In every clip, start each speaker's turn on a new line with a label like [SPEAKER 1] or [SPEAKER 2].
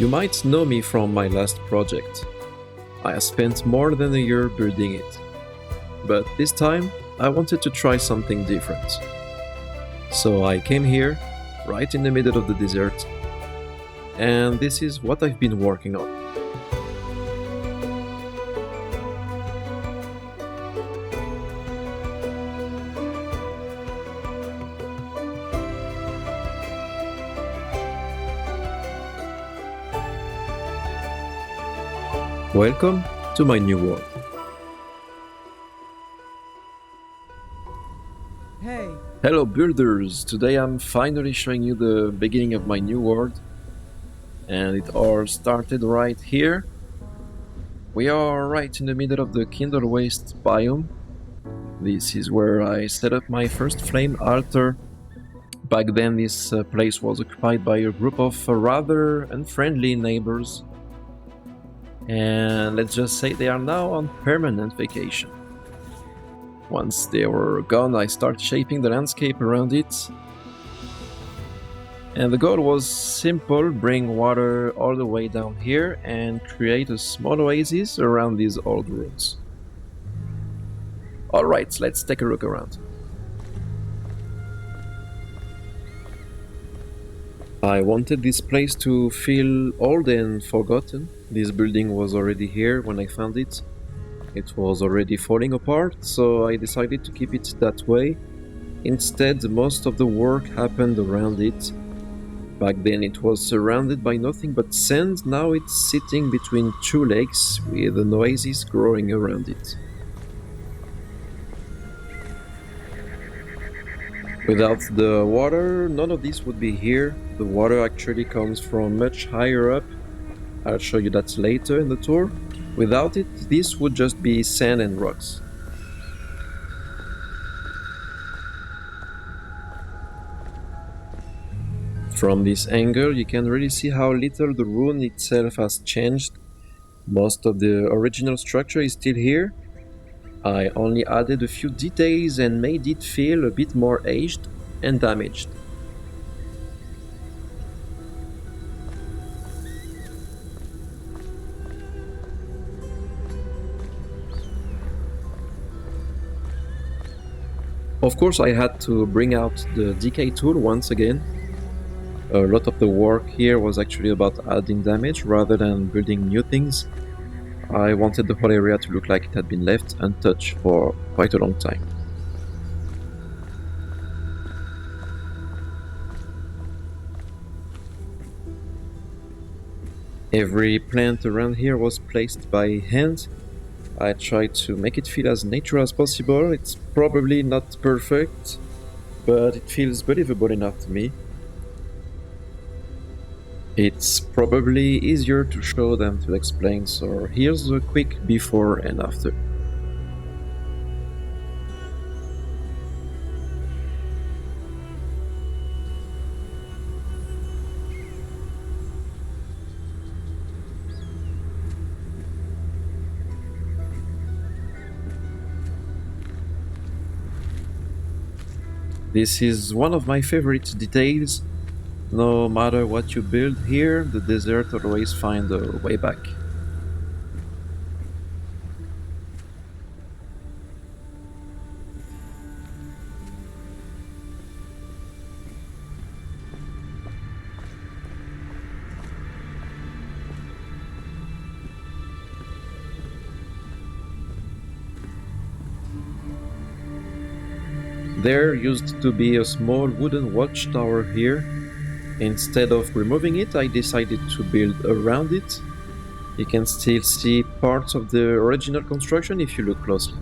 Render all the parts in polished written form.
[SPEAKER 1] You might know me from my last project. I have spent more than a year building it. But this time, I wanted to try something different. So I came here, right in the middle of the desert, and this is what I've been working on. Welcome to my new world.
[SPEAKER 2] Hey,
[SPEAKER 1] Hello builders! Today I'm finally showing you the beginning of my new world. And it all started right here. We are right in the middle of the KindleWaste biome. This is where I set up my first flame altar. Back then this place was occupied by a group of rather unfriendly neighbors. And let's just say they are now on permanent vacation. Once they were gone, I started shaping the landscape around it. And the goal was simple: bring water all the way down here and create a small oasis around these old roads. Alright, let's take a look around. I wanted this place to feel old and forgotten. This building was already here when I found it. It was already falling apart, so I decided to keep it that way. Instead, most of the work happened around it. Back then it was surrounded by nothing but sand, now it's sitting between two lakes with an oasis growing around it. Without the water, none of this would be here. The water actually comes from much higher up. I'll show you that later in the tour. Without it, this would just be sand and rocks. From this angle, you can really see how little the ruin itself has changed. Most of the original structure is still here. I only added a few details and made it feel a bit more aged and damaged. Of course, I had to bring out the decay tool once again. A lot of the work here was actually about adding damage rather than building new things. I wanted the whole area to look like it had been left untouched for quite a long time. Every plant around here was placed by hand. I tried to make it feel as natural as possible. It's probably not perfect, but it feels believable enough to me. It's probably easier to show than to explain, so here's a quick before and after. This is one of my favorite details. No matter what you build here, the desert always finds a way back. There used to be a small wooden watchtower here. Instead of removing it, I decided to build around it. You can still see parts of the original construction if you look closely.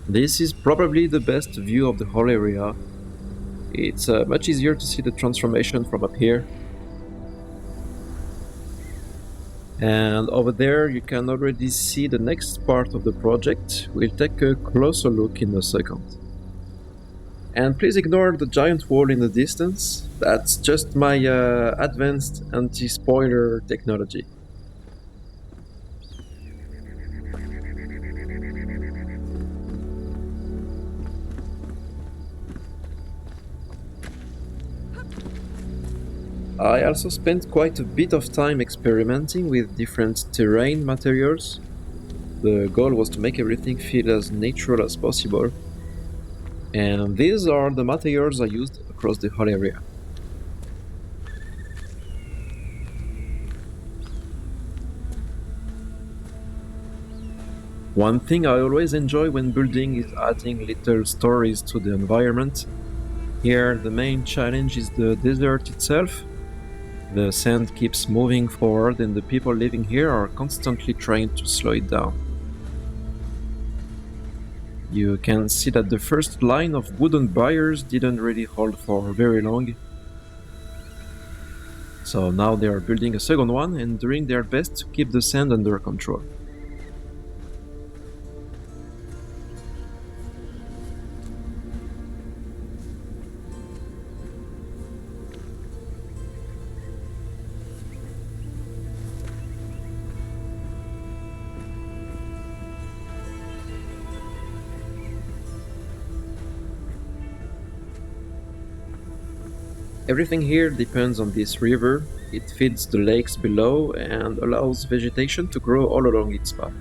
[SPEAKER 1] This is probably the best view of the whole area. It's much easier to see the transformation from up here. And over there you can already see the next part of the project. We'll take a closer look in a second. And please ignore the giant wall in the distance. That's just my advanced anti-spoiler technology. I also spent quite a bit of time experimenting with different terrain materials. The goal was to make everything feel as natural as possible, and these are the materials I used across the whole area. One thing I always enjoy when building is adding little stories to the environment. Here, the main challenge is the desert itself. The sand keeps moving forward, and the people living here are constantly trying to slow it down. You can see that the first line of wooden barriers didn't really hold for very long, so now they are building a second one and doing their best to keep the sand under control. Everything here depends on this river. It feeds the lakes below and allows vegetation to grow all along its path.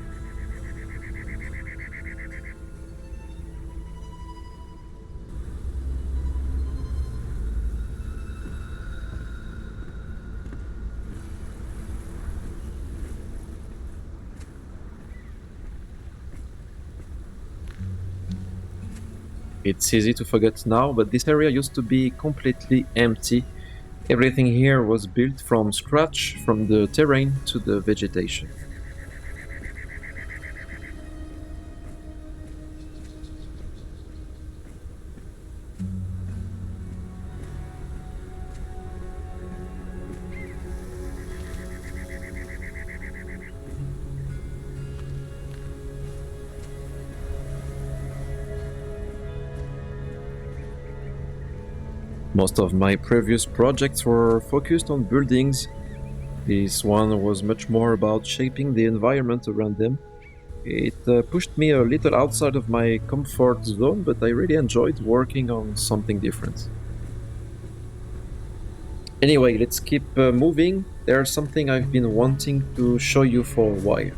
[SPEAKER 1] It's easy to forget now, but this area used to be completely empty. Everything here was built from scratch, from the terrain to the vegetation. Most of my previous projects were focused on buildings. This one was much more about shaping the environment around them. It pushed me a little outside of my comfort zone, but I really enjoyed working on something different. Anyway, let's keep moving. There's something I've been wanting to show you for a while.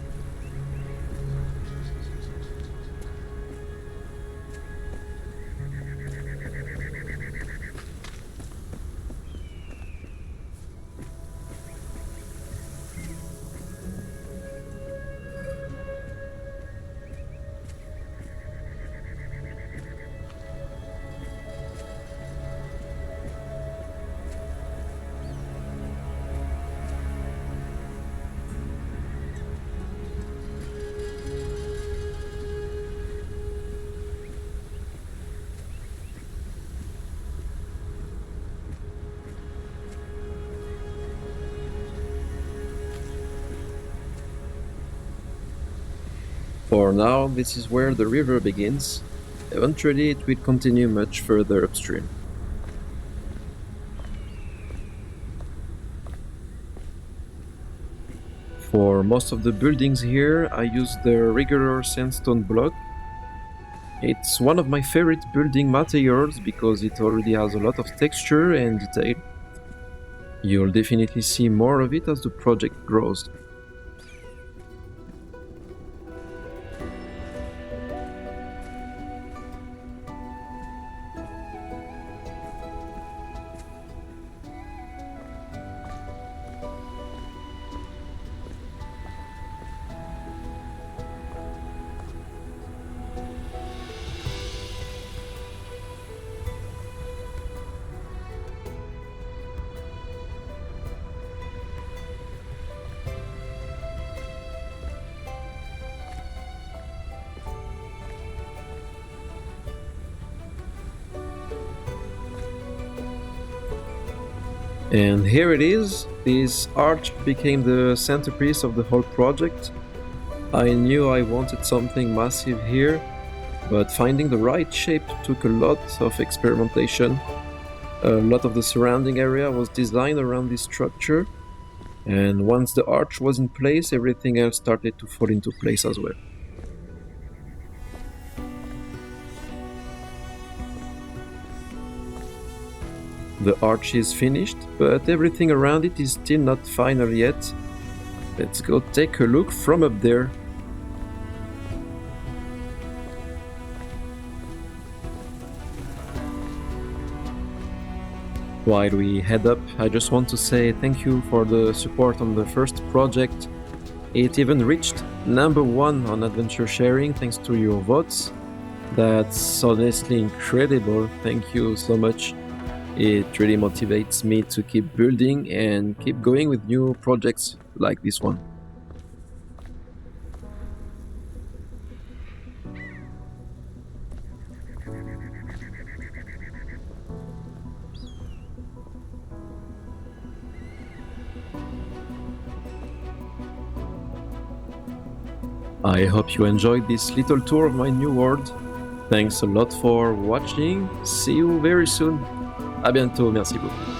[SPEAKER 1] For now, this is where the river begins. Eventually, it will continue much further upstream. For most of the buildings here, I use the regular sandstone block. It's one of my favorite building materials because it already has a lot of texture and detail. You'll definitely see more of it as the project grows. And here it is. This arch became the centerpiece of the whole project. I knew I wanted something massive here, but finding the right shape took a lot of experimentation. A lot of the surrounding area was designed around this structure, and once the arch was in place, everything else started to fall into place as well. The arch is finished, but everything around it is still not final yet. Let's go take a look from up there. While we head up, I just want to say thank you for the support on the first project. It even reached #1 on adventure sharing thanks to your votes. That's honestly incredible. Thank you so much. It really motivates me to keep building and keep going with new projects like this one. I hope you enjoyed this little tour of my new world. Thanks a lot for watching. See you very soon. À bientôt. Merci beaucoup.